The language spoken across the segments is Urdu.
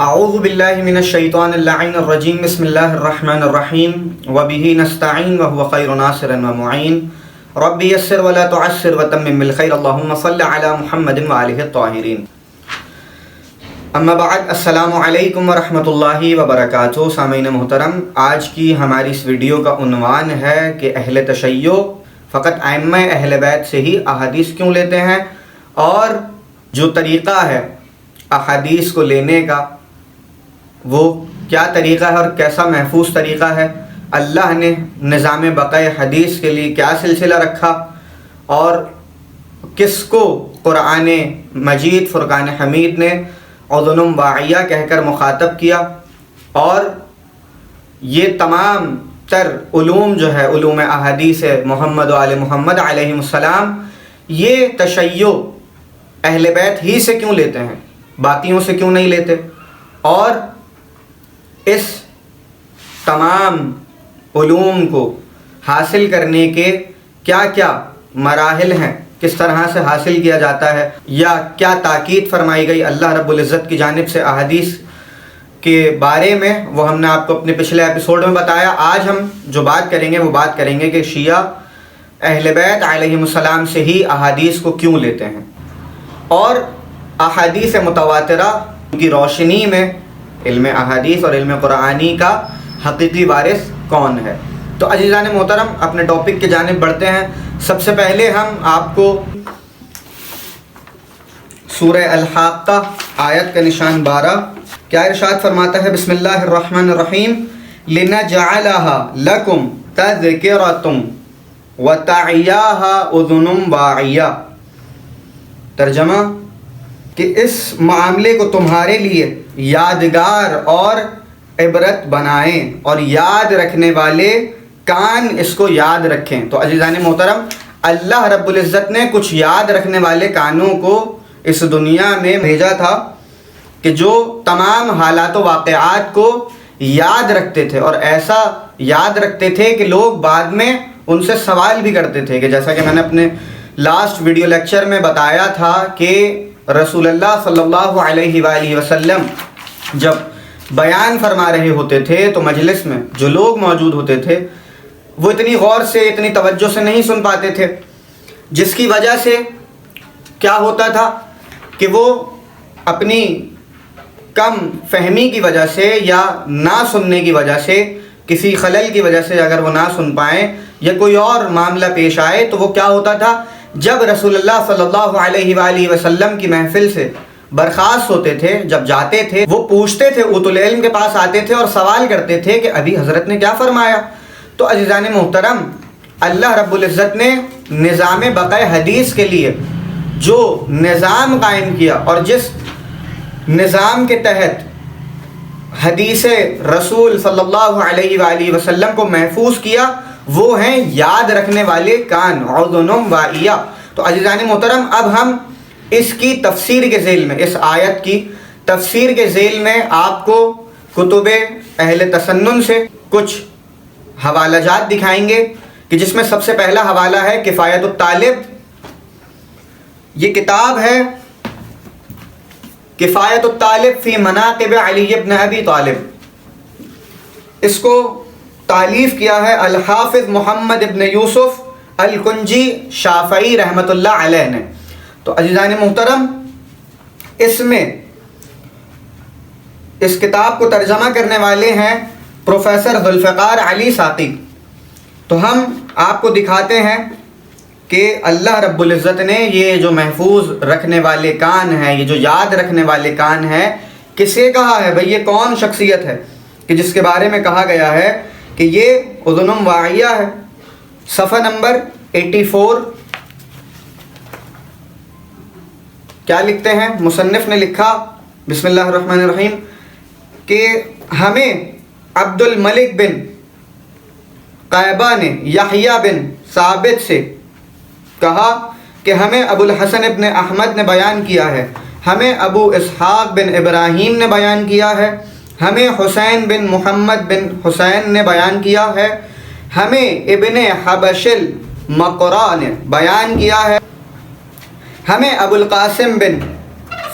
اعوذ باللہ من الشیطان اللعین الرجیم بسم اللہ الرحمن الرحیم وبہ نستعین وہو خیر ناصر ومعین رب یسر ولا تعسر وتمم بالخیر اللہم صل علی محمد وآلہ الطاہرین. اما بعد، السلام علیکم ورحمۃ اللہ وبرکاتہ. سامعین محترم، آج کی ہماری اس ویڈیو کا عنوان ہے کہ اہل تشیع فقط ائمہ اہل بیت سے ہی احادیث کیوں لیتے ہیں، اور جو طریقہ ہے احادیث کو لینے کا وہ کیا طریقہ ہے اور کیسا محفوظ طریقہ ہے. اللہ نے نظام بقائے حدیث کے لیے کیا سلسلہ رکھا اور کس کو قرآن مجید فرقان حمید نے اذن واعیہ کہہ کر مخاطب کیا، اور یہ تمام تر علوم جو ہے علوم احادیث محمد و آل محمد علیہ السلام، یہ تشیع اہل بیت ہی سے کیوں لیتے ہیں، باقیوں سے کیوں نہیں لیتے، اور اس تمام علوم کو حاصل کرنے کے کیا کیا مراحل ہیں، کس طرح سے حاصل کیا جاتا ہے، یا کیا تاکید فرمائی گئی اللہ رب العزت کی جانب سے احادیث کے بارے میں، وہ ہم نے آپ کو اپنے پچھلے ایپیسوڈ میں بتایا. آج ہم جو بات کریں گے وہ بات کریں گے کہ شیعہ اہل بیت علیہم السلام سے ہی احادیث کو کیوں لیتے ہیں، اور احادیث متواترہ کی روشنی میں علم احادیث اور علم قرآنی کا حقیقی وارث کون ہے. تو عزیزان محترم، اپنے ٹاپک کی جانب بڑھتے ہیں. سب سے پہلے ہم آپ کو سورہ الحاقہ آیت کا نشان 12 کیا ارشاد فرماتا ہے. بسم اللہ الرحمن الرحیم لِنَجْعَلَهَا لَكُمْ تَذْكِرَةٌ وَتَعِيَاهَا أُذُنٌ وَاعِيَةٌ. ترجمہ کہ اس معاملے کو تمہارے لیے یادگار اور عبرت بنائیں، اور یاد رکھنے والے کان اس کو یاد رکھیں. تو عزیزان محترم، اللہ رب العزت نے کچھ یاد رکھنے والے کانوں کو اس دنیا میں بھیجا تھا کہ جو تمام حالات و واقعات کو یاد رکھتے تھے، اور ایسا یاد رکھتے تھے کہ لوگ بعد میں ان سے سوال بھی کرتے تھے. کہ جیسا کہ میں نے اپنے لاسٹ ویڈیو لیکچر میں بتایا تھا کہ رسول اللہ صلی اللہ علیہ وآلہ وسلم جب بیان فرما رہے ہوتے تھے تو مجلس میں جو لوگ موجود ہوتے تھے وہ اتنی غور سے اتنی توجہ سے نہیں سن پاتے تھے، جس کی وجہ سے کیا ہوتا تھا کہ وہ اپنی کم فہمی کی وجہ سے یا نہ سننے کی وجہ سے، کسی خلل کی وجہ سے اگر وہ نہ سن پائیں یا کوئی اور معاملہ پیش آئے، تو وہ کیا ہوتا تھا، جب رسول اللہ صلی اللہ علیہ وآلہ وسلم کی محفل سے برخاست ہوتے تھے، جب جاتے تھے، وہ پوچھتے تھے، اوت العلم کے پاس آتے تھے اور سوال کرتے تھے کہ ابھی حضرت نے کیا فرمایا. تو عزیزان محترم، اللہ رب العزت نے نظام بقائے حدیث کے لیے جو نظام قائم کیا، اور جس نظام کے تحت حدیث رسول صلی اللہ علیہ وآلہ وسلم کو محفوظ کیا، وہ ہیں یاد رکھنے والے کان، اذن واعیہ. تو عزیزان محترم، اب ہم اس کی تفسیر کے ذیل میں، اس آیت کی تفسیر کے ذیل میں آپ کو کتب اہل تسنن سے کچھ حوالہ جات دکھائیں گے، کہ جس میں سب سے پہلا حوالہ ہے کفایت الطالب. یہ کتاب ہے کفایت الطالب فی مناقب علی ابن ابی طالب. اس کو تالیف کیا ہے الحافظ محمد ابن یوسف الکنجی شافعی رحمۃ اللہ علیہ نے. تو عزیزان محترم، اس میں اس کتاب کو ترجمہ کرنے والے ہیں پروفیسر ذوالفقار علی ساقی. تو ہم آپ کو دکھاتے ہیں کہ اللہ رب العزت نے یہ جو محفوظ رکھنے والے کان ہیں، یہ جو یاد رکھنے والے کان ہیں، کسے کہا ہے بھئی؟ یہ کون شخصیت ہے کہ جس کے بارے میں کہا گیا ہے کہ یہ اذن واعیہ ہے. صفحہ نمبر 84 کیا لکھتے ہیں؟ مصنف نے لکھا بسم اللہ الرحمن الرحیم کہ ہمیں عبد الملک بن قیبہ نے یحییٰ بن ثابت سے کہا کہ ہمیں ابو الحسن ابن احمد نے بیان کیا ہے، ہمیں ابو اسحاق بن ابراہیم نے بیان کیا ہے، ہمیں حسین بن محمد بن حسین نے بیان کیا ہے، ہمیں ابن حبش المقرا نے بیان کیا ہے، ہمیں ابو القاسم بن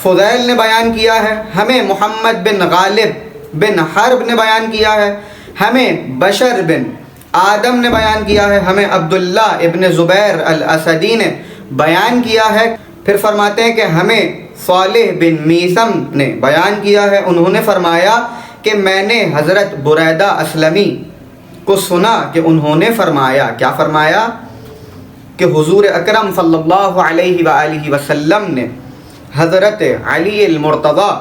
فضیل نے بیان کیا ہے، ہمیں محمد بن غالب بن حرب نے بیان کیا ہے، ہمیں بشر بن آدم نے بیان کیا ہے، ہمیں عبداللہ ابن زبیر الاسدی نے بیان کیا ہے۔ پھر فرماتے ہیں کہ ہمیں صالح بن میثم نے بیان کیا ہے، انہوں نے فرمایا کہ میں نے حضرت بریدہ اسلمی کو سنا کہ انہوں نے فرمایا، کیا فرمایا؟ کہ حضور اکرم صلی اللہ علیہ وآلہ وسلم نے حضرت علی المرتضیٰ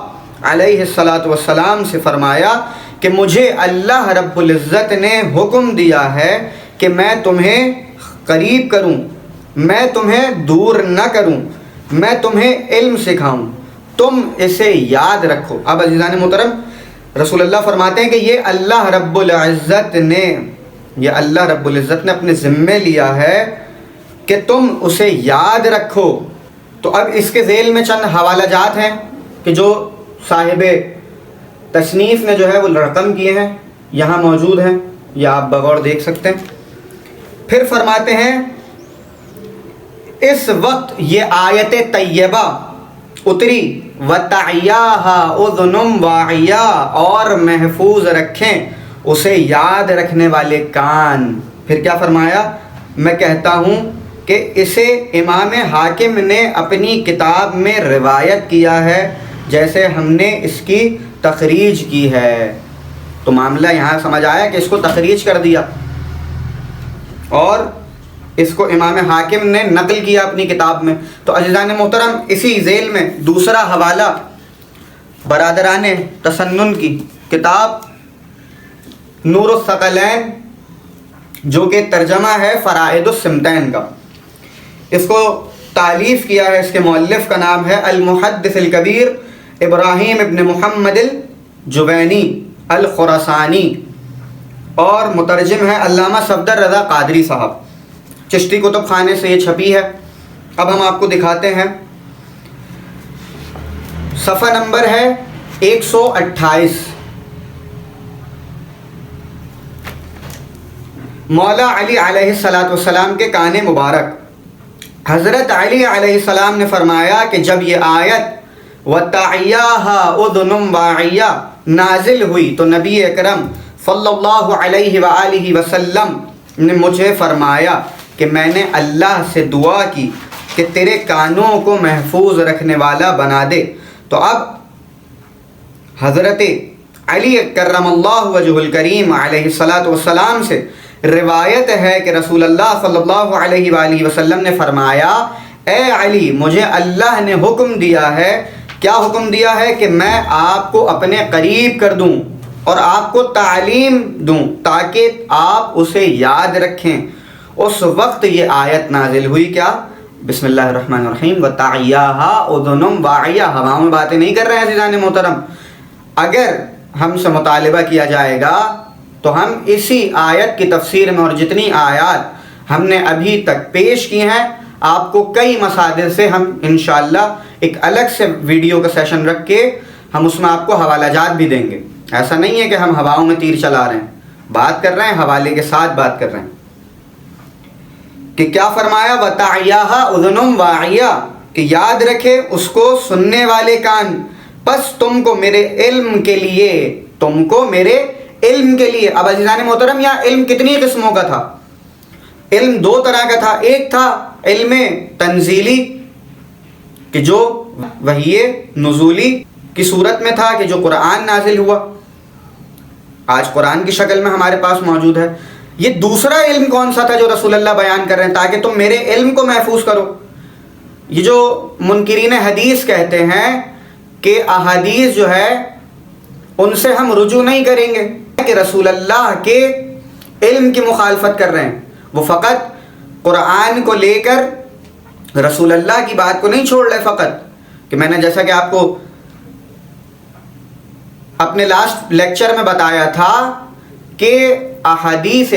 علیہ السلام سے فرمایا کہ مجھے اللہ رب العزت نے حکم دیا ہے کہ میں تمہیں قریب کروں، میں تمہیں دور نہ کروں، میں تمہیں علم سکھاؤں، تم اسے یاد رکھو۔ اب عزیزان محترم، رسول اللہ فرماتے ہیں کہ یہ اللہ رب العزت نے اپنے ذمے لیا ہے کہ تم اسے یاد رکھو۔ تو اب اس کے ذیل میں چند حوالہ جات ہیں کہ جو صاحب تصنیف نے جو ہے وہ رقم کیے ہیں، یہاں موجود ہیں، یا آپ بغور دیکھ سکتے ہیں۔ پھر فرماتے ہیں اس وقت یہ آیت طیبہ اتری وَتَعْيَاهَا أُذُنٌ وَاعِيَةٌ، اور محفوظ رکھیں اسے یاد رکھنے والے کان۔ پھر کیا فرمایا؟ میں کہتا ہوں کہ اسے امام حاکم نے اپنی کتاب میں روایت کیا ہے جیسے ہم نے اس کی تخریج کی ہے۔ تو معاملہ یہاں سمجھ آیا کہ اس کو تخریج کر دیا اور اس کو امام حاکم نے نقل کیا اپنی کتاب میں۔ تو عزیزان محترم، اسی ذیل میں دوسرا حوالہ برادران تسنن کی کتاب نور الثقلین، جو کہ ترجمہ ہے فرائض السمتین کا، اس کو تالیف کیا ہے، اس کے مؤلف کا نام ہے المحدث الکبیر ابراہیم ابن محمد الجوینی الخراسانی، اور مترجم ہے علامہ صفدر رضا قادری صاحب، چشتی کتب خانے سے یہ چھپی ہے۔ اب ہم آپ کو دکھاتے ہیں، صفحہ نمبر ہے 128۔ مولا علی علیہ السلام کے کان مبارک، حضرت علی علیہ السلام نے فرمایا کہ جب یہ آیت وَتَعْيَاهَا أُذُنٌ وَاعِيَةٌ نازل ہوئی تو نبی اکرم صلی اللہ علیہ وآلہ وسلم نے مجھے فرمایا کہ میں نے اللہ سے دعا کی کہ تیرے کانوں کو محفوظ رکھنے والا بنا دے۔ تو اب حضرت علی کرم اللہ وجہ الکریم علیہ السلام سے روایت ہے کہ رسول اللہ صلی اللہ علیہ وآلہ وسلم نے فرمایا، اے علی، مجھے اللہ نے حکم دیا ہے، کیا حکم دیا ہے؟ کہ میں آپ کو اپنے قریب کر دوں اور آپ کو تعلیم دوں تاکہ آپ اسے یاد رکھیں۔ اس وقت یہ آیت نازل ہوئی، کیا؟ بسم اللہ الرحمن الرحیم وَتَعْيَاهَا أُذُنٌ وَاعِيَةٌ۔ ہواؤں میں باتیں نہیں کر رہے ہیں عزیزان محترم۔ اگر ہم سے مطالبہ کیا جائے گا تو ہم اسی آیت کی تفسیر میں، اور جتنی آیات ہم نے ابھی تک پیش کی ہیں، آپ کو کئی مصادر سے ہم انشاءاللہ ایک الگ سے ویڈیو کا سیشن رکھ کے ہم اس میں آپ کو حوالہ جات بھی دیں گے۔ ایسا نہیں ہے کہ ہم ہواؤں میں تیر چلا رہے ہیں، بات کر رہے ہیں، حوالے کے ساتھ بات کر رہے ہیں کہ کیا فرمایا وَتَعْيَاهَا أُذُنٌ وَاعِيَةٌ، کہ یاد رکھے اس کو سننے والے کان، پس تم کو میرے علم کے لیے، تم کو میرے علم کے لیے۔ اب عزیزان محترم، یہاں علم کتنی قسموں کا تھا؟ علم دو طرح کا تھا۔ ایک تھا علم تنزیلی کہ جو وحی نزولی کی صورت میں تھا، کہ جو قرآن نازل ہوا، آج قرآن کی شکل میں ہمارے پاس موجود ہے۔ یہ دوسرا علم کون سا تھا جو رسول اللہ بیان کر رہے ہیں تاکہ تم میرے علم کو محفوظ کرو؟ یہ جو منکرین حدیث کہتے ہیں کہ احادیث جو ہے ان سے ہم رجوع نہیں کریں گے، کہ رسول اللہ کے علم کی مخالفت کر رہے ہیں، وہ فقط قرآن کو لے کر رسول اللہ کی بات کو نہیں چھوڑ رہے فقط، کہ میں نے جیسا کہ آپ کو اپنے لاسٹ لیکچر میں بتایا تھا کہ احادیث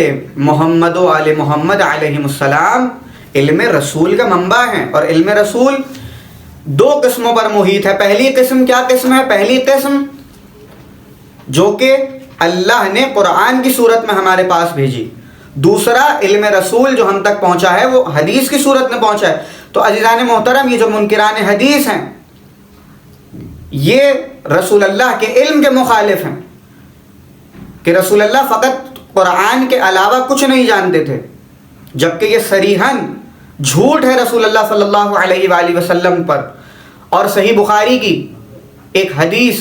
محمد و آل محمد علیہ السلام علم رسول کا منبع ہیں، اور علم رسول دو قسموں پر محیط ہے۔ پہلی قسم کیا قسم ہے؟ پہلی قسم جو کہ اللہ نے قرآن کی صورت میں ہمارے پاس بھیجی، دوسرا علم رسول جو ہم تک پہنچا ہے وہ حدیث کی صورت میں پہنچا ہے۔ تو عزیزان محترم، یہ جو منکران حدیث ہیں یہ رسول اللہ کے علم کے مخالف ہیں کہ رسول اللہ فقط قرآن کے علاوہ کچھ نہیں جانتے تھے، جبکہ یہ صریحاً جھوٹ ہے رسول اللہ صلی اللہ علیہ وآلہ وسلم پر۔ اور صحیح بخاری کی ایک حدیث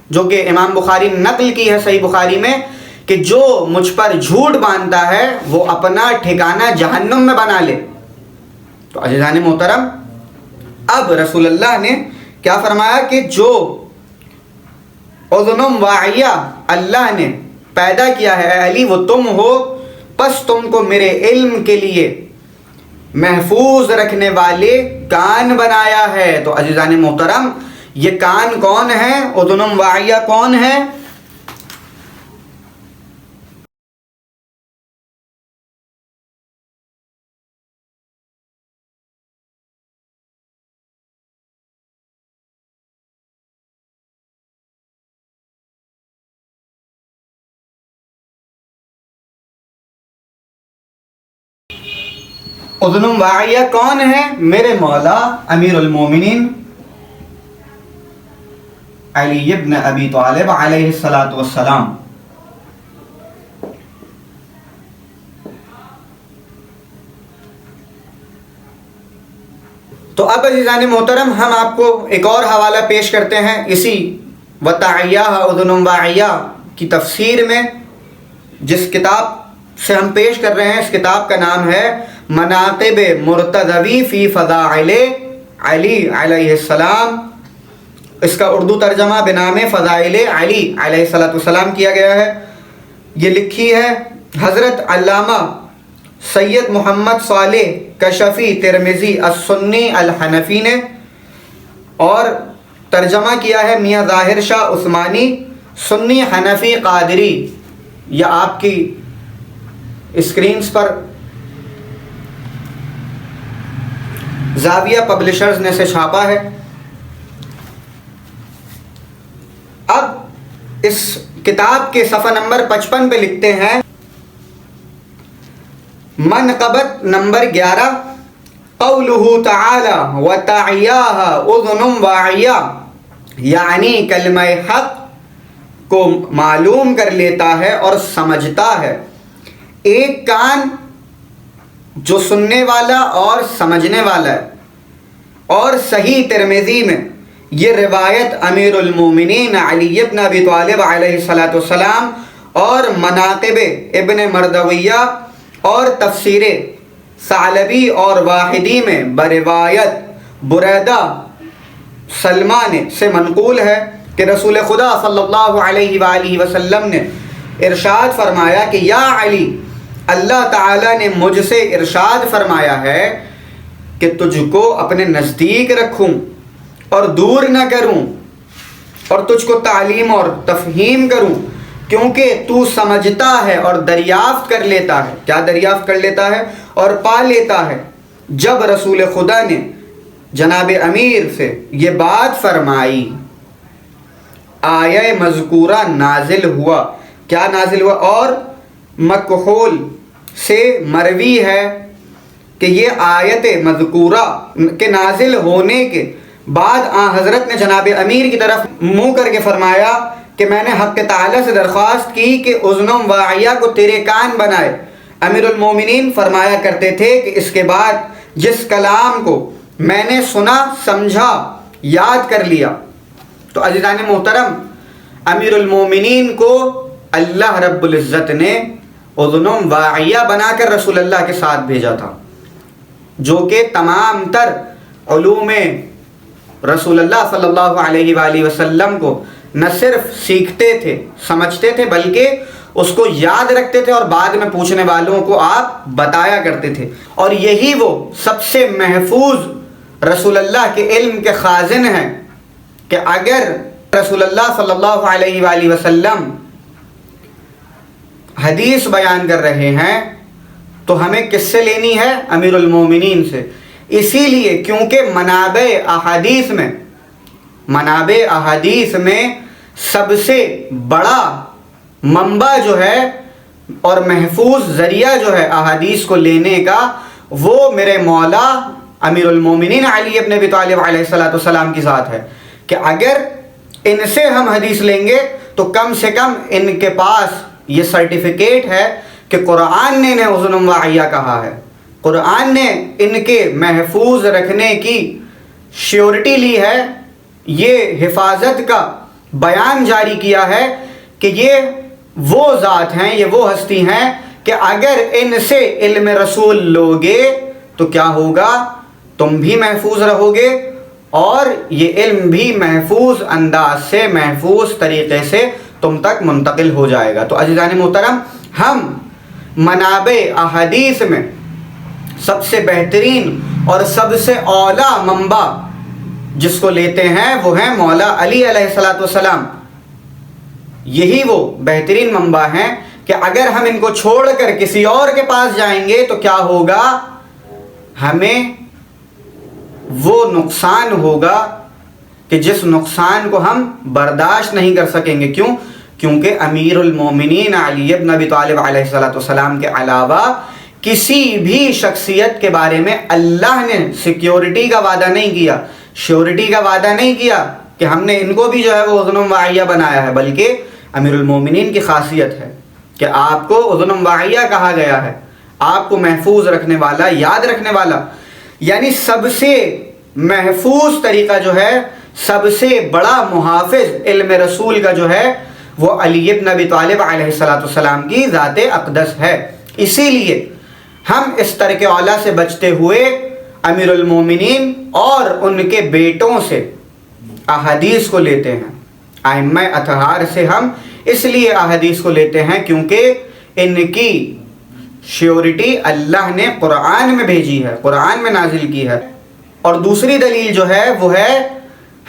جو کہ امام بخاری نے نقل کی ہے صحیح بخاری میں، کہ جو مجھ پر جھوٹ باندھتا ہے وہ اپنا ٹھکانہ جہنم میں بنا لے۔ تو عزیزان محترم، اب رسول اللہ نے کیا فرمایا کہ جو اذن واعیہ اللہ نے پیدا کیا ہے اے علی وہ تم ہو، پس تم کو میرے علم کے لیے محفوظ رکھنے والے کان بنایا ہے۔ تو عزیزان محترم، یہ کان کون ہے؟ اذن واعیہ کون ہے؟ اذن واعیہ کون ہے؟ میرے مولا امیر المومنین علی ابن ابی طالب علیہ السلام۔ تو اب عزیزان محترم ہم آپ کو ایک اور حوالہ پیش کرتے ہیں اسی وَتَعِيَّاهَا اُذُنٌ وَاعِيَّةٌ کی تفسیر میں، جس کتاب سے ہم پیش کر رہے ہیں۔ اس کتاب کا نام ہے مناقب مرتضوی فی فضائل علی علیہ السلام۔ اس کا اردو ترجمہ بنام فضائل علی علیہ السلام کیا گیا ہے۔ یہ لکھی ہے حضرت علامہ سید محمد صالح کشفی ترمذی السنی الحنفی نے، اور ترجمہ کیا ہے میاں ظاہر شاہ عثمانی سنی حنفی قادری۔ یہ آپ کی اسکرینز پر زاویہ پبلشرز نے سے چھاپا ہے۔ اب اس کتاب کے صفحہ نمبر 55 پہ لکھتے ہیں، منقبت نمبر 11، قولہ تعالی وَتَعِيَّاهَا اُذُنٌ وَاعِيَّةٌ، یعنی کلمہ حق کو معلوم کر لیتا ہے اور سمجھتا ہے، ایک کان جو سننے والا اور سمجھنے والا ہے۔ اور صحیح ترمذی میں یہ روایت امیر المومنین علی ابن ابی طالب علیہ السلام اور مناقب ابن مردویہ اور تفسیر ثعلبی اور واحدی میں بروایت بریدہ سلمان سے منقول ہے کہ رسول خدا صلی اللہ علیہ وآلہ وسلم نے ارشاد فرمایا کہ یا علی، اللہ تعالیٰ نے مجھ سے ارشاد فرمایا ہے کہ تجھ کو اپنے نزدیک رکھوں اور دور نہ کروں، اور تجھ کو تعلیم اور تفہیم کروں، کیونکہ تو سمجھتا ہے اور دریافت کر لیتا ہے۔ کیا دریافت کر لیتا ہے؟ اور پا لیتا ہے۔ جب رسول خدا نے جناب امیر سے یہ بات فرمائی، آیہ مذکورہ نازل ہوا۔ کیا نازل ہوا؟ اور مکحول سے مروی ہے کہ یہ آیت مذکورہ کے نازل ہونے کے بعد حضرت نے جناب امیر کی طرف منہ کر کے فرمایا کہ میں نے حق تعالیٰ سے درخواست کی کہ اذن واعیہ کو تیرے کان بنائے۔ امیر المومنین فرمایا کرتے تھے کہ اس کے بعد جس کلام کو میں نے سنا، سمجھا، یاد کر لیا۔ تو عزیزان محترم، امیر المومنین کو اللہ رب العزت نے اذن واعیہ بنا کر رسول اللہ کے ساتھ بھیجا تھا، جو کہ تمام تر علوم رسول اللہ صلی اللہ علیہ وآلہ وسلم کو نہ صرف سیکھتے تھے، سمجھتے تھے، بلکہ اس کو یاد رکھتے تھے اور بعد میں پوچھنے والوں کو آپ بتایا کرتے تھے۔ اور یہی وہ سب سے محفوظ رسول اللہ کے علم کے خازن ہیں کہ اگر رسول اللہ صلی اللہ علیہ وآلہ وسلم حدیث بیان کر رہے ہیں تو ہمیں کس سے لینی ہے؟ امیر المومنین سے۔ اسی لیے کیونکہ منابع احادیث میں سب سے بڑا منبع جو ہے اور محفوظ ذریعہ جو ہے احادیث کو لینے کا، وہ میرے مولا امیر المومنین علی ابن ابی طالب علیہ السلام کی ذات ہے۔ کہ اگر ان سے ہم حدیث لیں گے تو کم سے کم ان کے پاس یہ سرٹیفکیٹ ہے کہ قرآن نے انہیں اذن واعیہ کہا ہے، قرآن نے ان کے محفوظ رکھنے کی شیورٹی لی ہے، یہ حفاظت کا بیان جاری کیا ہے کہ یہ وہ ذات ہیں، یہ وہ ہستی ہیں کہ اگر ان سے علم رسول لوگے تو کیا ہوگا، تم بھی محفوظ رہو گے اور یہ علم بھی محفوظ انداز سے، محفوظ طریقے سے تم تک منتقل ہو جائے گا۔ تو عزیزان محترم، ہم منابع احادیث میں سب سے بہترین اور سب سے اعلیٰ منبع جس کو لیتے ہیں وہ ہیں مولا علی علیہ السلام۔ یہی وہ بہترین منبع ہیں کہ اگر ہم ان کو چھوڑ کر کسی اور کے پاس جائیں گے تو کیا ہوگا، ہمیں وہ نقصان ہوگا کہ جس نقصان کو ہم برداشت نہیں کر سکیں گے۔ کیوں؟ کیونکہ امیر المومنین علی ابن ابی طالب علیہ السلام کے علاوہ کسی بھی شخصیت کے بارے میں اللہ نے سیکیورٹی کا وعدہ نہیں کیا، شیورٹی کا وعدہ نہیں کیا کہ ہم نے ان کو بھی جو ہے وہ اذن واعیہ بنایا ہے، بلکہ امیر المومنین کی خاصیت ہے کہ آپ کو اذن واعیہ کہا گیا ہے، آپ کو محفوظ رکھنے والا، یاد رکھنے والا، یعنی سب سے محفوظ طریقہ جو ہے، سب سے بڑا محافظ علم رسول کا جو ہے وہ علی ابن ابی طالب علیہ السلام کی ذات اقدس ہے۔ اسی لیے ہم اس ترک اولیٰ سے بچتے ہوئے امیر المومنین اور ان کے بیٹوں سے احادیث کو لیتے ہیں، ائمہ اطہار سے ہم اس لیے احادیث کو لیتے ہیں کیونکہ ان کی شیورٹی اللہ نے قرآن میں بھیجی ہے، قرآن میں نازل کی ہے۔ اور دوسری دلیل جو ہے وہ ہے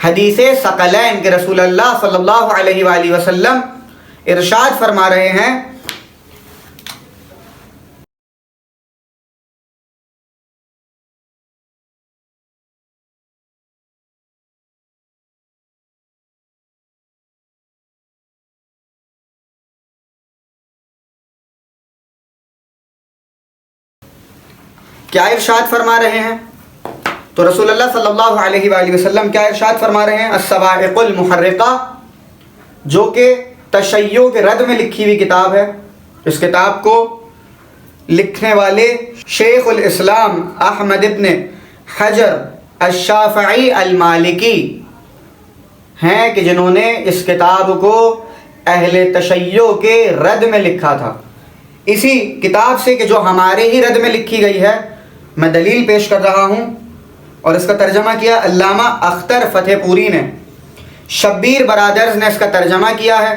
حدیث ثقلین کے رسول اللہ صلی اللہ علیہ وآلہ وسلم ارشاد فرما رہے ہیں، کیا ارشاد فرما رہے ہیں؟ تو رسول اللہ صلی اللہ علیہ وآلہ وسلم کیا ارشاد فرما رہے ہیں؟ الصواعق المحرقہ، جو کہ تشیع کے رد میں لکھی ہوئی کتاب ہے۔ اس کتاب کو لکھنے والے شیخ الاسلام احمد ابن حجر الشافعی المالکی ہیں کہ جنہوں نے اس کتاب کو اہل تشیع کے رد میں لکھا تھا۔ اسی کتاب سے کہ جو ہمارے ہی رد میں لکھی گئی ہے، میں دلیل پیش کر رہا ہوں، اور اس کا ترجمہ کیا علامہ اختر فتح پوری نے، شبیر برادرز نے اس کا ترجمہ کیا ہے۔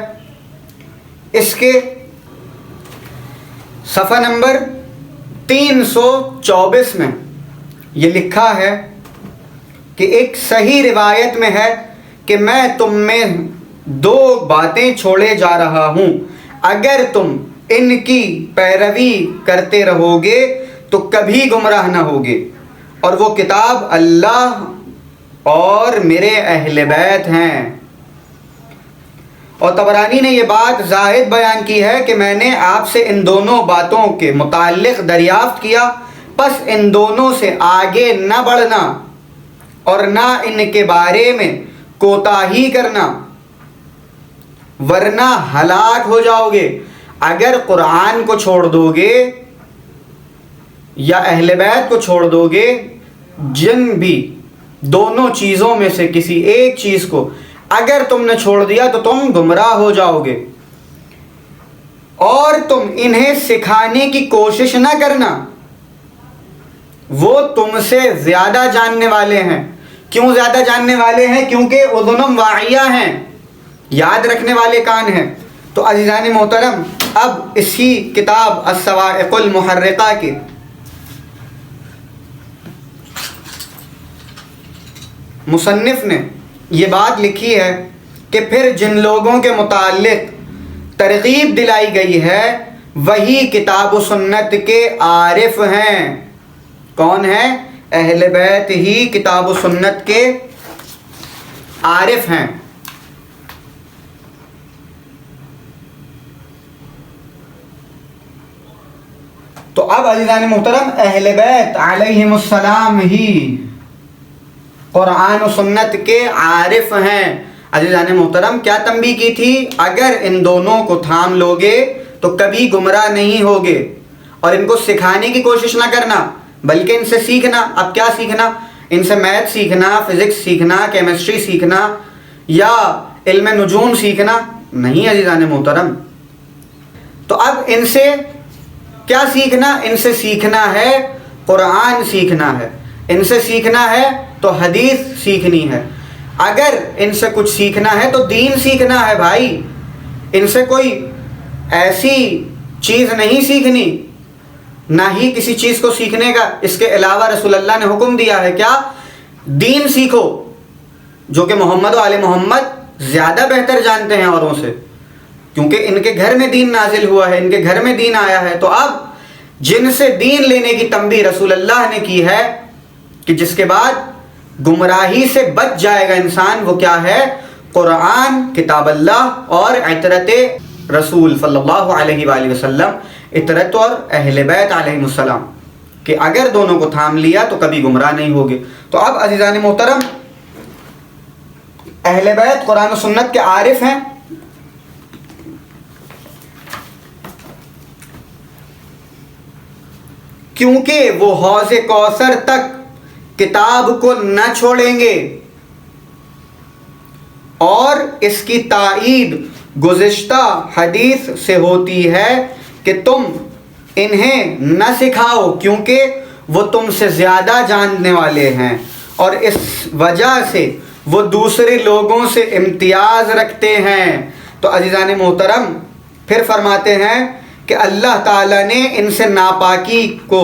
اس کے صفحہ نمبر 324 میں یہ لکھا ہے کہ ایک صحیح روایت میں ہے کہ میں تم میں دو باتیں چھوڑے جا رہا ہوں، اگر تم ان کی پیروی کرتے رہو گے تو کبھی گمراہ نہ ہوگے، اور وہ کتاب اللہ اور میرے اہل بیت ہیں۔ اور طبرانی نے یہ بات زائد بیان کی ہے کہ میں نے آپ سے ان دونوں باتوں کے متعلق دریافت کیا، پس ان دونوں سے آگے نہ بڑھنا اور نہ ان کے بارے میں کوتاہی کرنا، ورنہ ہلاک ہو جاؤ گے۔ اگر قرآن کو چھوڑ دو گے یا اہل بیت کو چھوڑ دو گے، جن بھی دونوں چیزوں میں سے کسی ایک چیز کو اگر تم نے چھوڑ دیا تو تم گمراہ ہو جاؤ گے، اور تم انہیں سکھانے کی کوشش نہ کرنا، وہ تم سے زیادہ جاننے والے ہیں۔ کیوں زیادہ جاننے والے ہیں؟ کیونکہ اذن واعیہ ہیں، یاد رکھنے والے کان ہیں۔ تو عزیزان محترم، اب اسی کتاب الصواعق المحرقہ کے مصنف نے یہ بات لکھی ہے کہ پھر جن لوگوں کے متعلق ترغیب دلائی گئی ہے وہی کتاب و سنت کے عارف ہیں۔ کون ہیں؟ اہل بیت ہی کتاب و سنت کے عارف ہیں۔ تو اب عزیزان محترم، اہل بیت علیہم السلام ہی قرآن و سنت کے عارف ہیں۔ عزیزان محترم کیا تنبیہ کی تھی؟ اگر ان دونوں کو تھام لوگے تو کبھی گمراہ نہیں ہوگے، اور ان کو سکھانے کی کوشش نہ کرنا بلکہ ان سے سیکھنا۔ اب کیا سیکھنا؟ ان سے میتھ سیکھنا، فزکس سیکھنا، کیمسٹری سیکھنا یا علم نجوم سیکھنا نہیں عزیزان محترم۔ تو اب ان سے کیا سیکھنا؟ ان سے سیکھنا ہے قرآن سیکھنا ہے، ان سے سیکھنا ہے تو حدیث سیکھنی ہے۔ اگر ان سے کچھ سیکھنا ہے تو دین سیکھنا ہے بھائی، ان سے کوئی ایسی چیز نہیں سیکھنی، نہ ہی کسی چیز کو سیکھنے کا اس کے علاوہ رسول اللہ نے حکم دیا ہے کیا؟ دین سیکھو، جو کہ محمد و آل محمد زیادہ بہتر جانتے ہیں اوروں سے، کیونکہ ان کے گھر میں دین نازل ہوا ہے، ان کے گھر میں دین آیا ہے۔ تو اب جن سے دین لینے کی تنبیہ رسول اللہ نے کی ہے کہ جس کے بعد گمراہی سے بچ جائے گا انسان، وہ کیا ہے؟ قرآن، کتاب اللہ اور عطرت رسول صلی اللہ علیہ وآلہ وسلم، عطرت اور اہل بیت علیہم السلام، کہ اگر دونوں کو تھام لیا تو کبھی گمراہ نہیں ہوگے۔ تو اب عزیزان محترم اہل بیت قرآن و سنت کے عارف ہیں، کیونکہ وہ حوض کوثر تک کتاب کو نہ چھوڑیں گے، اور اس کی تائید گزشتہ حدیث سے ہوتی ہے کہ تم انہیں نہ سکھاؤ کیونکہ وہ تم سے زیادہ جاننے والے ہیں، اور اس وجہ سے وہ دوسرے لوگوں سے امتیاز رکھتے ہیں۔ تو عزیزان محترم پھر فرماتے ہیں کہ اللہ تعالیٰ نے ان سے ناپاکی کو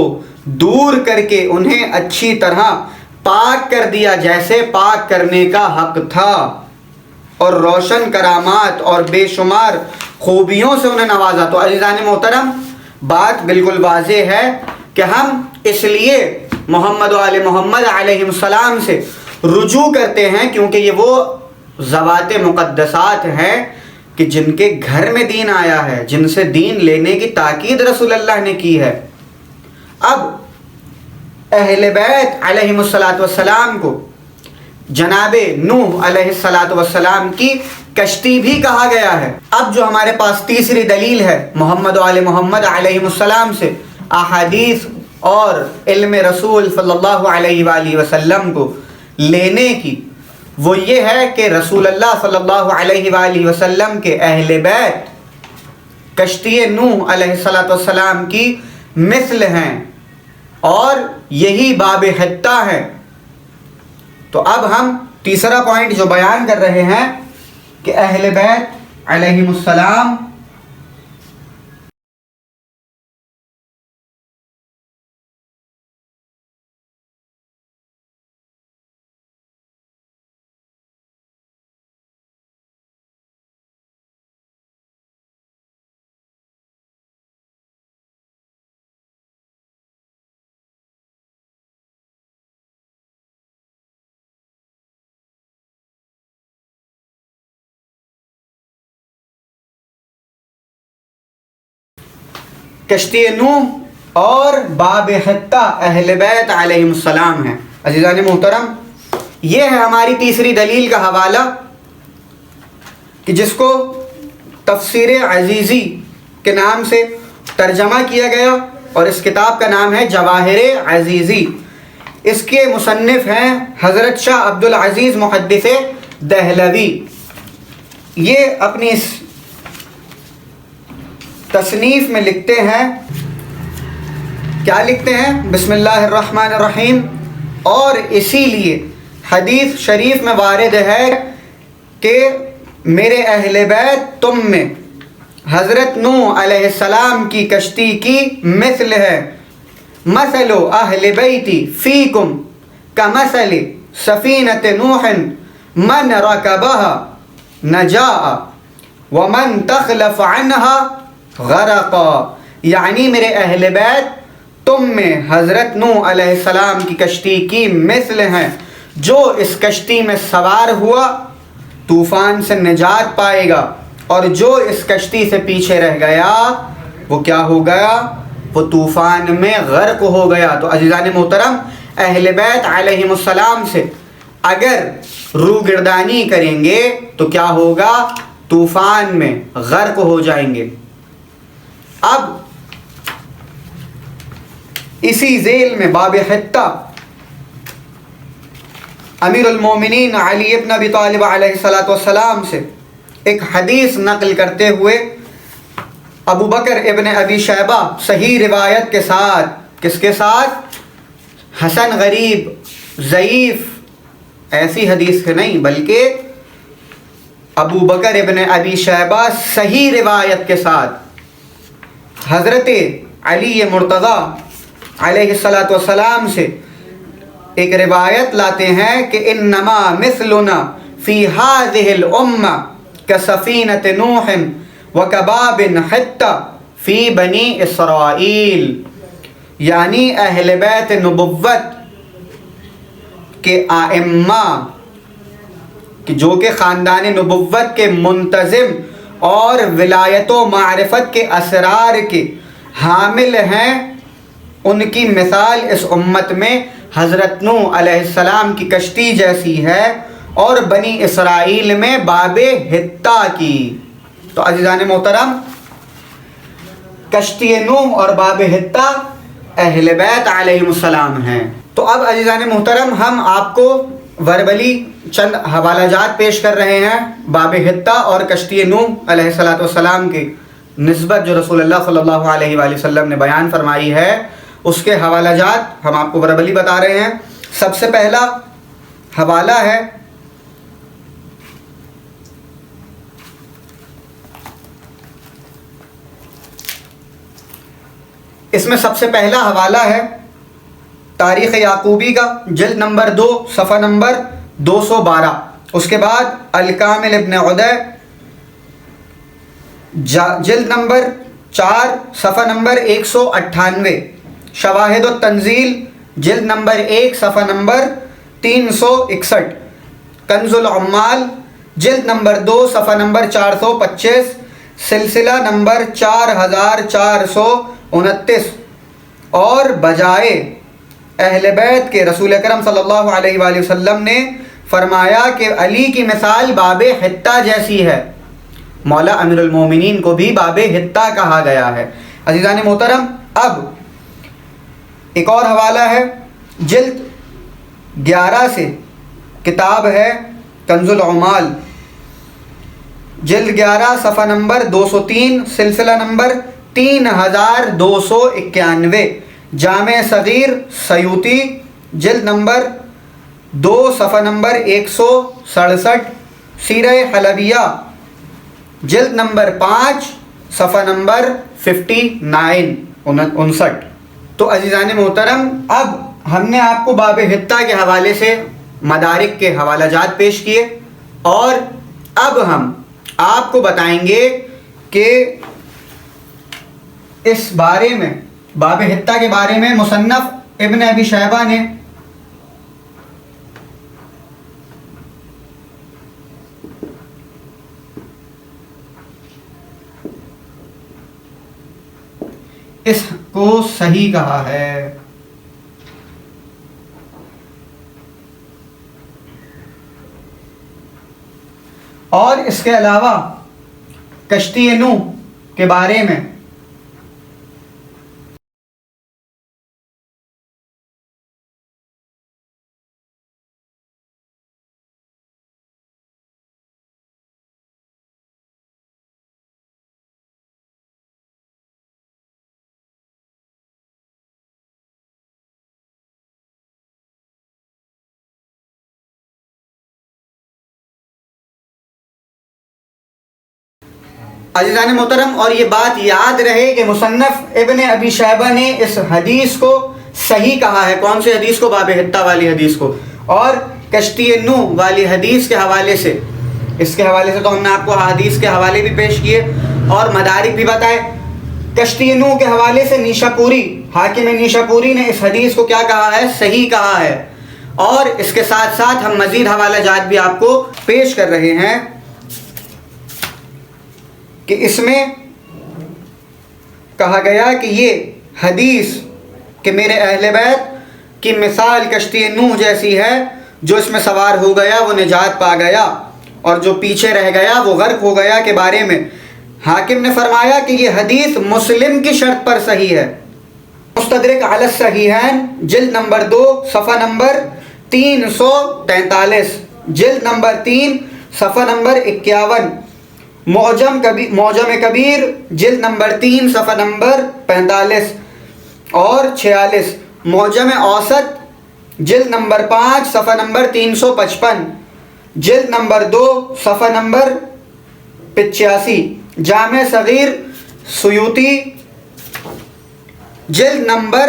دور کر کے انہیں اچھی طرح پاک کر دیا جیسے پاک کرنے کا حق تھا، اور روشن کرامات اور بے شمار خوبیوں سے انہیں نوازا۔ تو عزیزان محترم بات بالکل واضح ہے کہ ہم اس لیے محمد و آل محمد علیہ السلام سے رجوع کرتے ہیں کیونکہ یہ وہ ذوات مقدسات ہیں کہ جن کے گھر میں دین آیا ہے، جن سے دین لینے کی تاکید رسول اللہ نے کی ہے۔ اب اہل بیت علیہم السلام کو جناب نوح علیہ السلام کی کشتی بھی کہا گیا ہے۔ اب جو ہمارے پاس تیسری دلیل ہے محمد و آل محمد علیہ السلام سے احادیث اور علم رسول صلی اللہ علیہ وآلہ وسلم کو لینے کی، وہ یہ ہے کہ رسول اللہ صلی اللہ علیہ وآلہ وسلم کے اہل بیت کشتی نوح علیہ السلام کی مثل ہیں، اور یہی باب حتہ ہیں۔ تو اب ہم تیسرا پوائنٹ جو بیان کر رہے ہیں کہ اہل بیت علیہم السلام کشتی نوح اور باب حتہ اہل بیت علیہم السلام ہیں۔ عزیزان محترم یہ ہے ہماری تیسری دلیل کا حوالہ کہ جس کو تفسیر عزیزی کے نام سے ترجمہ کیا گیا، اور اس کتاب کا نام ہے جواہر عزیزی۔ اس کے مصنف ہیں حضرت شاہ عبد العزیز محدث دہلوی۔ یہ اپنی اس تصنیف میں لکھتے ہیں، کیا لکھتے ہیں؟ بسم اللہ الرحمن الرحیم۔ اور اسی لیے حدیث شریف میں وارد ہے کہ میرے اہل بیت تم میں حضرت نوح علیہ السلام کی کشتی کی مثل ہے۔ مثل اہل بیتی فیکم کمثل سفینۃ نوح من رکبها نجا ومن تخلف عنها غرقا۔ یعنی میرے اہل بیت تم میں حضرت نوح علیہ السلام کی کشتی کی مثل ہیں، جو اس کشتی میں سوار ہوا طوفان سے نجات پائے گا، اور جو اس کشتی سے پیچھے رہ گیا وہ کیا ہو گیا؟ وہ طوفان میں غرق ہو گیا۔ تو عزیزان محترم اہل بیت علیہم السلام سے اگر روگردانی کریں گے تو کیا ہوگا؟ طوفان میں غرق ہو جائیں گے۔ اب اسی ذیل میں باب حطہ امیر المومنین علی ابن ابی طالب علیہ السلام سے ایک حدیث نقل کرتے ہوئے ابو بکر ابن ابی شیبہ صحیح روایت کے ساتھ، کس کے ساتھ؟ حسن غریب ضعیف ایسی حدیث کے نہیں، بلکہ ابو بکر ابن ابی شیبہ صحیح روایت کے ساتھ حضرت علی مرتضیٰ علیہ السلام سے ایک روایت لاتے ہیں کہ انما مثلنا فی هذه الامہ کسفینۃ نوح وکباب حطہ فی بنی اسرائیل، یعنی اہل بیت نبوت کے ائمہ کہ جو کہ خاندان نبوت کے منتظم اور ولایت و معرفت کے اسرار کے حامل ہیں، ان کی مثال اس امت میں حضرت نوح علیہ السلام کی کشتی جیسی ہے اور بنی اسرائیل میں باب حطہ کی۔ تو عزیزان محترم، کشتی نوح اور باب حطہ اہل بیت علیہ السلام ہیں۔ تو اب عزیزان محترم، ہم آپ کو وربلی چند حوالہ جات پیش کر رہے ہیں باب حطہ اور کشتی نوح علیہ السلام کی نسبت جو رسول اللہ صلی اللہ علیہ وآلہ وسلم نے بیان فرمائی ہے، اس کے حوالہ جات ہم آپ کو وربلی بتا رہے ہیں۔ سب سے پہلا حوالہ ہے اس میں سب سے پہلا حوالہ ہے تاریخ یعقوبی کا، جلد نمبر 2 صفحہ نمبر 212۔ اس کے بعد الکامل ابن عدی جلد نمبر 4 صفحہ نمبر 198، شواہد التنزیل جلد نمبر 1 صفحہ نمبر 361، کنز العمال جلد نمبر 2 صفحہ نمبر 425، سلسلہ نمبر 4429، اور بجائے اہل بیت کے رسول اکرم صلی اللہ علیہ وآلہ وسلم نے فرمایا کہ علی کی مثال باب حطہ جیسی ہے، مولا امیر المومنین کو بھی باب حطہ کہا گیا ہے۔ عزیزان محترم، اب ایک اور حوالہ ہے جلد 11 سے، کتاب ہے کنز العمال جلد 11 صفحہ نمبر 203، سلسلہ نمبر 3291، جامع صغیر سیوطی جلد نمبر 2 صفحہ نمبر 167، سیرہ حلبیہ جلد نمبر 5 صفحہ نمبر 59۔ تو عزیزان محترم، اب ہم نے آپ کو باب حطہ کے حوالے سے مدارک کے حوالہ جات پیش کیے، اور اب ہم آپ کو بتائیں گے کہ اس بارے میں، باب حطہ کے بارے میں مصنف ابن ابی شیبہ نے اس کو صحیح کہا ہے۔ اور اس کے علاوہ کشتی نوح کے بارے میں عزیزان محترم، اور یہ بات یاد رہے کہ مصنف ابن ابی شیبہ نے اس حدیث کو صحیح کہا ہے۔ کون سی حدیث کو؟ باب حطہ والی حدیث کو۔ اور کشتی نوح والی حدیث کے حوالے سے، اس کے حوالے سے تو ہم نے آپ کو حدیث کے حوالے بھی پیش کیے اور مدارک بھی بتائے۔ کشتی نوح کے حوالے سے نیشاپوری، حاکم نیشاپوری نے اس حدیث کو کیا کہا ہے؟ صحیح کہا ہے۔ اور اس کے ساتھ ساتھ ہم مزید حوالہ جات بھی آپ کو پیش کر رہے ہیں کہ اس میں کہا گیا کہ یہ حدیث کہ میرے اہل بیت کی مثال کشتی نوح جیسی ہے، جو اس میں سوار ہو گیا وہ نجات پا گیا اور جو پیچھے رہ گیا وہ غرق ہو گیا کے بارے میں حاکم نے فرمایا کہ یہ حدیث مسلم کی شرط پر صحیح ہے۔ مستدرک علی الصحیحین جلد نمبر 2 صفحہ نمبر 343، جلد نمبر 3 صفحہ نمبر 51، معجم کبیر جلد نمبر 3 صفحہ نمبر 45 اور 46، معجم اوسط جلد نمبر 5 صفحہ نمبر 355، جلد نمبر 2 صفحہ نمبر 85، جامع صغیر سیوطی جلد نمبر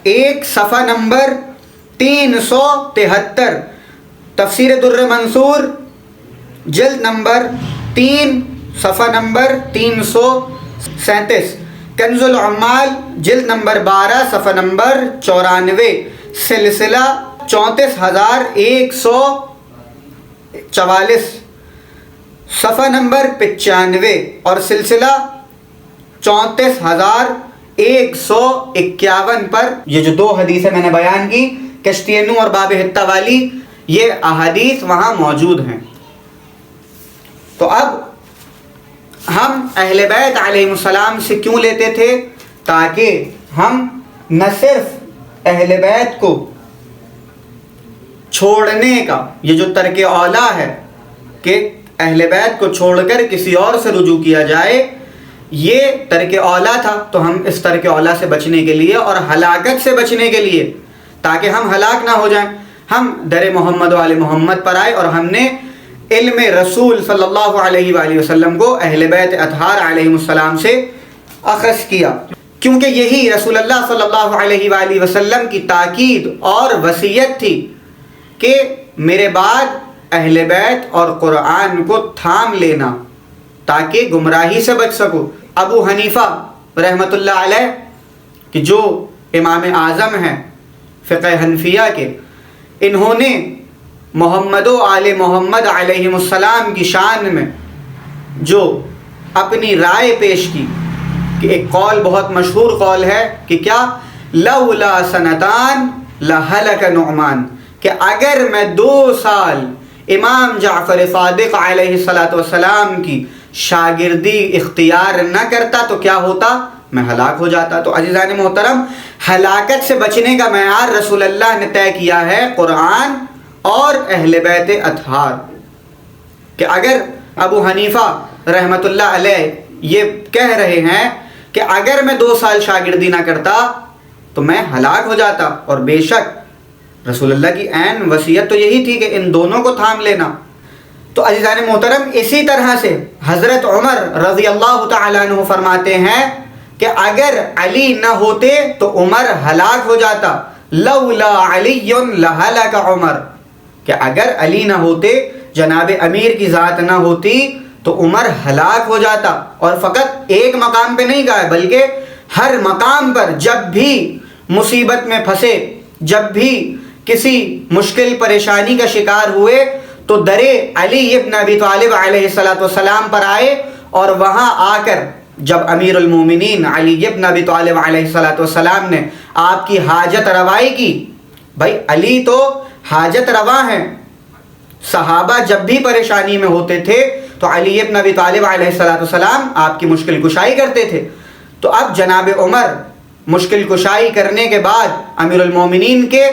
1 صفحہ نمبر 373، تفسیر در منصور جلد نمبر 3 صفحہ نمبر 337، کنز العمال جلد نمبر 12 صفحہ نمبر 94، سلسلہ 34144 صفحہ نمبر 95 اور سلسلہ 34151 پر یہ جو 2 حدیثیں میں نے بیان کی کشتی نوح اور باب حتہ والی، یہ احادیث وہاں موجود ہیں۔ تو اب ہم اہل بیت علیہ السلام سے کیوں لیتے تھے؟ تاکہ ہم نہ صرف اہل بیت کو چھوڑنے کا یہ جو ترک اولا ہے کہ اہل بیت کو چھوڑ کر کسی اور سے رجوع کیا جائے، یہ ترک اولا تھا، تو ہم اس ترک اولا سے بچنے کے لیے اور ہلاکت سے بچنے کے لیے تاکہ ہم ہلاک نہ ہو جائیں، ہم در محمد و آل محمد پر آئے اور ہم نے علم رسول صلی اللہ علیہ وآلہ وسلم کو اہل بیت اطہار علیہ السلام سے اخذ کیا، کیونکہ یہی رسول اللہ صلی اللہ علیہ وآلہ وسلم کی تاکید اور وصیت تھی کہ میرے بعد اہل بیت اور قرآن کو تھام لینا تاکہ گمراہی سے بچ سکو۔ ابو حنیفہ رحمۃ اللہ علیہ کہ جو امام اعظم ہیں فقہ حنفیہ کے، انہوں نے محمد و آل محمد علیہ السلام کی شان میں جو اپنی رائے پیش کی کہ ایک قول بہت مشہور قول ہے کہ کیا لولا سنتان لہلک نعمان، کہ اگر میں 2 سال امام جعفر صادق علیہ السلام کی شاگردی اختیار نہ کرتا تو کیا ہوتا؟ میں ہلاک ہو جاتا۔ تو عزیزان محترم، ہلاکت سے بچنے کا معیار رسول اللہ نے طے کیا ہے قرآن اور اہل بیت اطہار، کہ اگر ابو حنیفہ رحمۃ اللہ علیہ یہ کہہ رہے ہیں کہ اگر میں 2 سال شاگردی نہ کرتا تو میں ہلاک ہو جاتا، اور بے شک رسول اللہ کی عین وصیت تو یہی تھی کہ ان دونوں کو تھام لینا۔ تو عزیزان محترم، اسی طرح سے حضرت عمر رضی اللہ تعالیٰ عنہ فرماتے ہیں کہ اگر علی نہ ہوتے تو عمر ہلاک ہو جاتا، لولا علی لہلک عمر، کہ اگر علی نہ ہوتے، جناب امیر کی ذات نہ ہوتی تو عمر ہلاک ہو جاتا۔ اور فقط ایک مقام پہ نہیں کہا بلکہ ہر مقام پر جب بھی مصیبت میں پھنسے، جب بھی کسی مشکل پریشانی کا شکار ہوئے تو درے علی ابن ابی طالب علیہ السلام پر آئے، اور وہاں آ کر جب امیر المومنین علی ابن ابی طالب علیہ السلام نے آپ کی حاجت روائی کی، بھائی علی تو حاجت روا ہیں، صحابہ جب بھی پریشانی میں ہوتے تھے تو علی ابن ابی طالب علیہ السلام آپ کی مشکل کشائی کرتے تھے۔ تو اب جناب عمر مشکل کشائی کرنے کے بعد امیر المومنین کے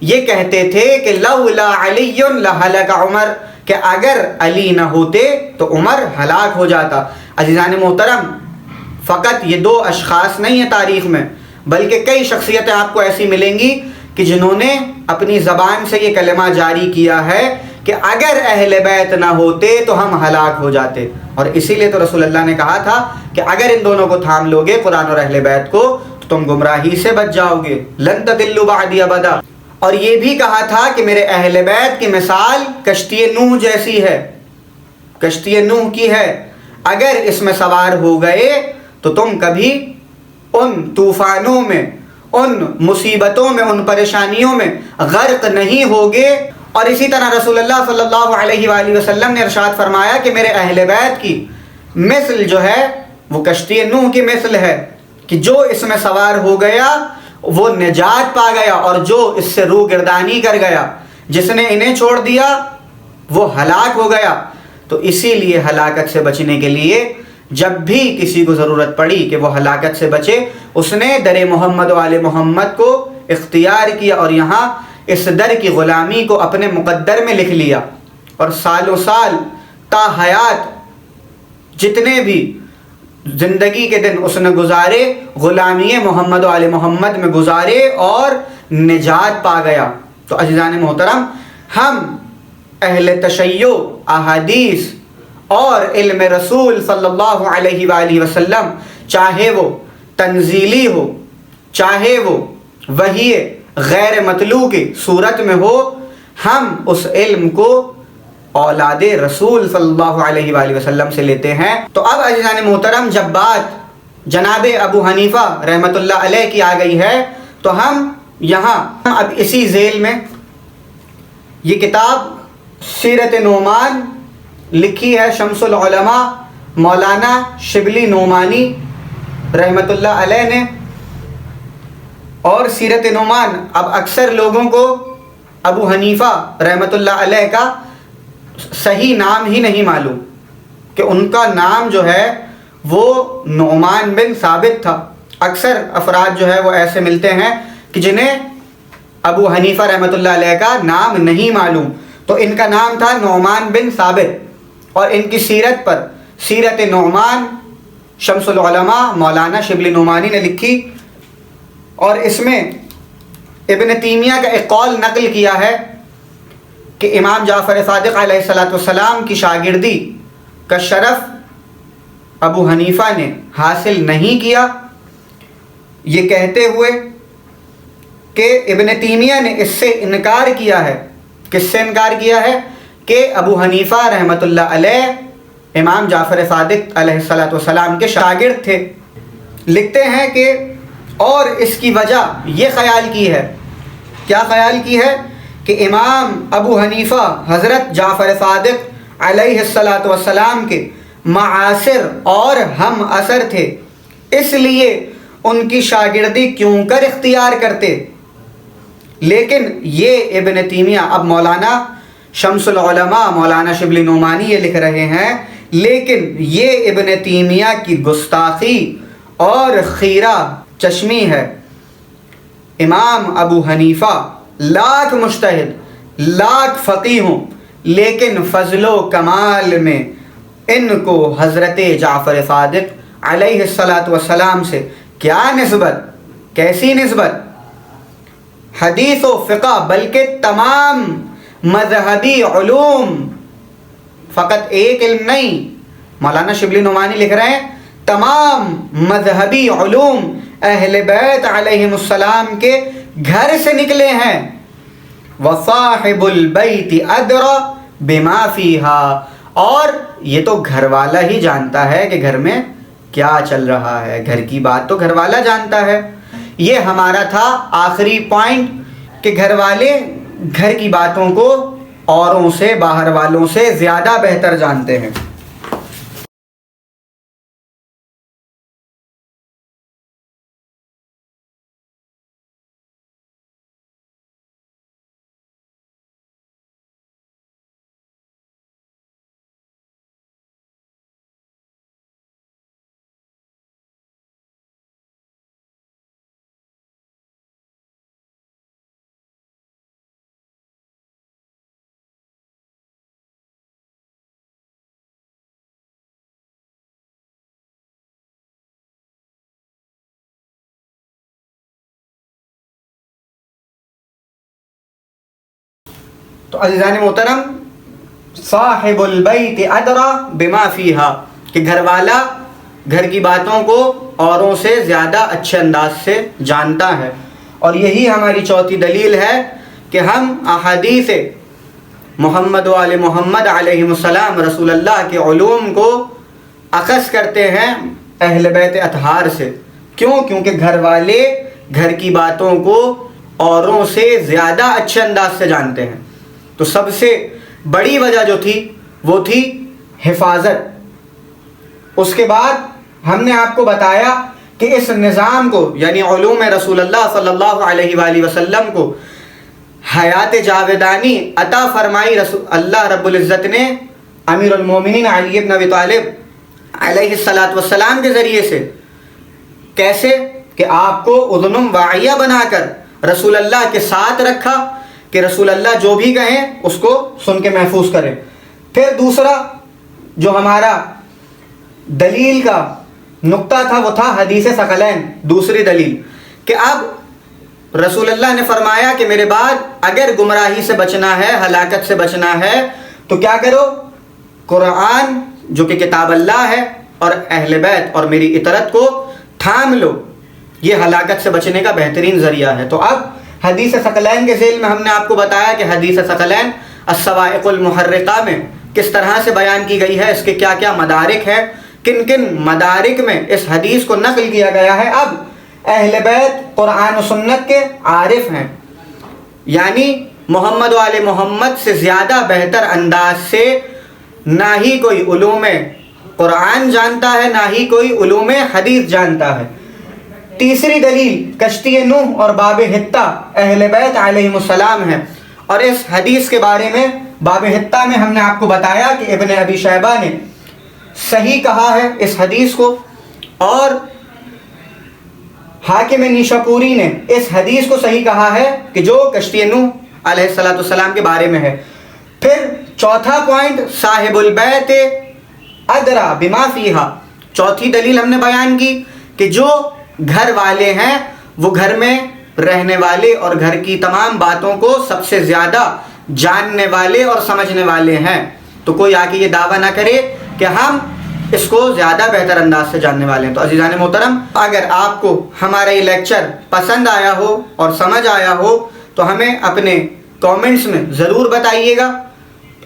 یہ کہتے تھے کہ لولا علی لہلک عمر، کہ اگر علی نہ ہوتے تو عمر ہلاک ہو جاتا۔ عزیزان محترم، فقط یہ 2 اشخاص نہیں ہیں تاریخ میں، بلکہ کئی شخصیتیں آپ کو ایسی ملیں گی کہ جنہوں نے اپنی زبان سے یہ کلمہ جاری کیا ہے کہ اگر اہل بیت نہ ہوتے تو ہم ہلاک ہو جاتے، اور اسی لیے تو رسول اللہ نے کہا تھا کہ اگر ان دونوں کو تھام لوگے، قرآن اور اہل بیت کو، تو تم گمراہی سے بچ جاؤ گے، لن تضلوا بعدی ابدا۔ اور یہ بھی کہا تھا کہ میرے اہل بیت کی مثال کشتی نوح جیسی ہے، کشتی نوح کی ہے، اگر اس میں سوار ہو گئے تو تم کبھی ان طوفانوں میں، ان مصیبتوں میں، ان پریشانیوں میں غرق نہیں ہوگے۔ اور اسی طرح رسول اللہ صلی اللہ علیہ وآلہ وسلم نے ارشاد فرمایا کہ میرے اہل بیت کی مثل جو ہے وہ کشتی نوح کی مثل ہے، کہ جو اس میں سوار ہو گیا وہ نجات پا گیا، اور جو اس سے روگردانی کر گیا، جس نے انہیں چھوڑ دیا وہ ہلاک ہو گیا۔ تو اسی لیے ہلاکت سے بچنے کے لیے جب بھی کسی کو ضرورت پڑی کہ وہ ہلاکت سے بچے، اس نے در محمد و آل محمد کو اختیار کیا، اور یہاں اس در کی غلامی کو اپنے مقدر میں لکھ لیا، اور سالوں سال تا حیات جتنے بھی زندگی کے دن اس نے گزارے غلامی محمد و آل محمد میں گزارے اور نجات پا گیا۔ تو عزیزان محترم، ہم اہل تشیع، احادیث اور علم رسول صلی اللہ علیہ وآلہ وسلم، چاہے وہ تنزیلی ہو، چاہے وہ وحی غیر مطلوع کی صورت میں ہو، ہم اس علم کو اولاد رسول صلی اللہ علیہ وآلہ وسلم سے لیتے ہیں۔ تو اب عزیزان محترم، جب بات جناب ابو حنیفہ رحمۃ اللہ علیہ کی آ گئی ہے، تو ہم یہاں اب اسی ذیل میں یہ کتاب سیرت نعمان لکھی ہے شمس العلماء مولانا شبلی نعمانی رحمۃ اللہ علیہ نے۔ اور سیرت نعمان، اب اکثر لوگوں کو ابو حنیفہ رحمۃ اللہ علیہ کا صحیح نام ہی نہیں معلوم، کہ ان کا نام جو ہے وہ نعمان بن ثابت تھا۔ اکثر افراد جو ہے وہ ایسے ملتے ہیں کہ جنہیں ابو حنیفہ رحمۃ اللہ علیہ کا نام نہیں معلوم، تو ان کا نام تھا نعمان بن ثابت، اور ان کی سیرت پر سیرت نعمان شمس العلماء مولانا شبلی نعمانی نے لکھی، اور اس میں ابن تیمیہ کا ایک قول نقل کیا ہے کہ امام جعفر صادق علیہ السلام کی شاگردی کا شرف ابو حنیفہ نے حاصل نہیں کیا، یہ کہتے ہوئے کہ ابن تیمیہ نے اس سے انکار کیا ہے۔ کس سے انکار کیا ہے؟ کہ ابو حنیفہ رحمۃ اللہ علیہ امام جعفر صادق علیہ السلام کے شاگرد تھے۔ لکھتے ہیں کہ اور اس کی وجہ یہ خیال کی ہے، کیا خیال کی ہے؟ کہ امام ابو حنیفہ حضرت جعفر صادق علیہ السلام کے معاصر اور ہم اثر تھے، اس لیے ان کی شاگردی کیوں کر اختیار کرتے۔ لیکن یہ ابن تیمیہ، اب مولانا شمس العلماء مولانا شبلی نعمانی یہ لکھ رہے ہیں، لیکن یہ ابن تیمیہ کی گستاخی اور خیرہ چشمی ہے۔ امام ابو حنیفہ لاکھ مجتہد، لاکھ فقیہ ہوں، لیکن فضل و کمال میں ان کو حضرت جعفر صادق علیہ السلام سے کیا نسبت، کیسی نسبت؟ حدیث و فقہ بلکہ تمام مذہبی علوم، فقط ایک علم نہیں، مولانا شبلی نعمانی لکھ رہے ہیں تمام مذہبی علوم اہل بیت علیہم السلام کے گھر سے نکلے ہیں۔ وصاحب البیت ادری بما فیہا، اور یہ تو گھر والا ہی جانتا ہے کہ گھر میں کیا چل رہا ہے، گھر کی بات تو گھر والا جانتا ہے۔ یہ ہمارا تھا آخری پوائنٹ کہ گھر والے گھر کی باتوں کو اوروں سے، باہر والوں سے زیادہ بہتر جانتے ہیں۔ تو عزیزان محترم، صاحب البیت ادری بما فیہا، کہ گھر والا گھر کی باتوں کو اوروں سے زیادہ اچھے انداز سے جانتا ہے۔ اور یہی ہماری چوتھی دلیل ہے کہ ہم احادیث محمد و آل محمد علیہ السلام رسول اللہ کے علوم کو اخذ کرتے ہیں اہل بیت اطہار سے۔ کیوں؟ کیونکہ گھر والے گھر کی باتوں کو اوروں سے زیادہ اچھے انداز سے جانتے ہیں۔ تو سب سے بڑی وجہ جو تھی وہ تھی حفاظت۔ اس کے بعد ہم نے آپ کو بتایا کہ اس نظام کو، یعنی علوم رسول اللہ صلی اللہ علیہ وآلہ وسلم کو حیات جاودانی عطا فرمائی اللہ رب العزت نے امیر المومنین علی بن ابی طالب علیہ السلام کے ذریعے سے. کیسے؟ کہ آپ کو اذن واعیہ بنا کر رسول اللہ کے ساتھ رکھا کہ رسول اللہ جو بھی کہیں اس کو سن کے محفوظ کریں. پھر دوسرا جو ہمارا دلیل کا نقطہ تھا وہ تھا حدیث ثقلین. دوسری دلیل کہ اب رسول اللہ نے فرمایا کہ میرے بعد اگر گمراہی سے بچنا ہے، ہلاکت سے بچنا ہے تو کیا کرو؟ قرآن جو کہ کتاب اللہ ہے اور اہل بیت اور میری اطاعت کو تھام لو، یہ ہلاکت سے بچنے کا بہترین ذریعہ ہے. تو اب حدیث ثقلین کے ذیل میں ہم نے آپ کو بتایا کہ حدیث ثقلین الصواعق المحرقہ میں کس طرح سے بیان کی گئی ہے، اس کے کیا کیا مدارک ہیں، کن کن مدارک میں اس حدیث کو نقل کیا گیا ہے. اب اہل بیت قرآن و سنت کے عارف ہیں، یعنی محمد و آل محمد سے زیادہ بہتر انداز سے نہ ہی کوئی علوم قرآن جانتا ہے، نہ ہی کوئی علوم حدیث جانتا ہے. تیسری دلیل کشتی نوح اور باب حتہ اہل بیت علیہم السلام ہے. اور اس حدیث کے بارے میں باب حتہ میں ہم نے آپ کو بتایا کہ ابن ابی شیبہ نے صحیح کہا ہے اس حدیث کو، اور حاکم نیشاپوری نے اس حدیث کو صحیح کہا ہے کہ جو کشتی نوح علیہ السلام کے بارے میں ہے. پھر چوتھا پوائنٹ صاحب البیت ادرا بما فیہا. چوتھی دلیل ہم نے بیان کی کہ جو گھر والے ہیں وہ گھر میں رہنے والے اور گھر کی تمام باتوں کو سب سے زیادہ جاننے والے اور سمجھنے والے ہیں. تو کوئی آ کے یہ دعویٰ نہ کرے کہ ہم اس کو زیادہ بہتر انداز سے جاننے والے ہیں. تو عزیزان محترم، اگر آپ کو ہمارا یہ لیکچر پسند آیا ہو اور سمجھ آیا ہو تو ہمیں اپنے کامنٹس میں ضرور بتائیے گا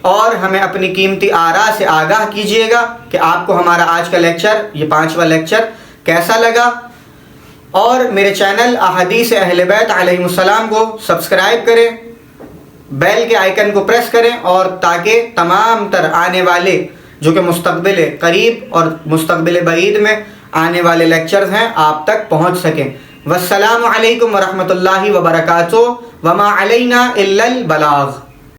اور ہمیں اپنی قیمتی آراء سے آگاہ کیجیے گا کہ آپ کو ہمارا آج کا لیکچر، یہ 5واں لیکچر کیسا لگا. اور میرے چینل احادیث اہل بیت علیہم السلام کو سبسکرائب کریں، بیل کے آئیکن کو پریس کریں، اور تاکہ تمام تر آنے والے جو کہ مستقبل قریب اور مستقبل بعید میں آنے والے لیکچرز ہیں آپ تک پہنچ سکیں. والسلام علیکم ورحمۃ اللہ وبرکاتہ. وما علینا الا البلاغ.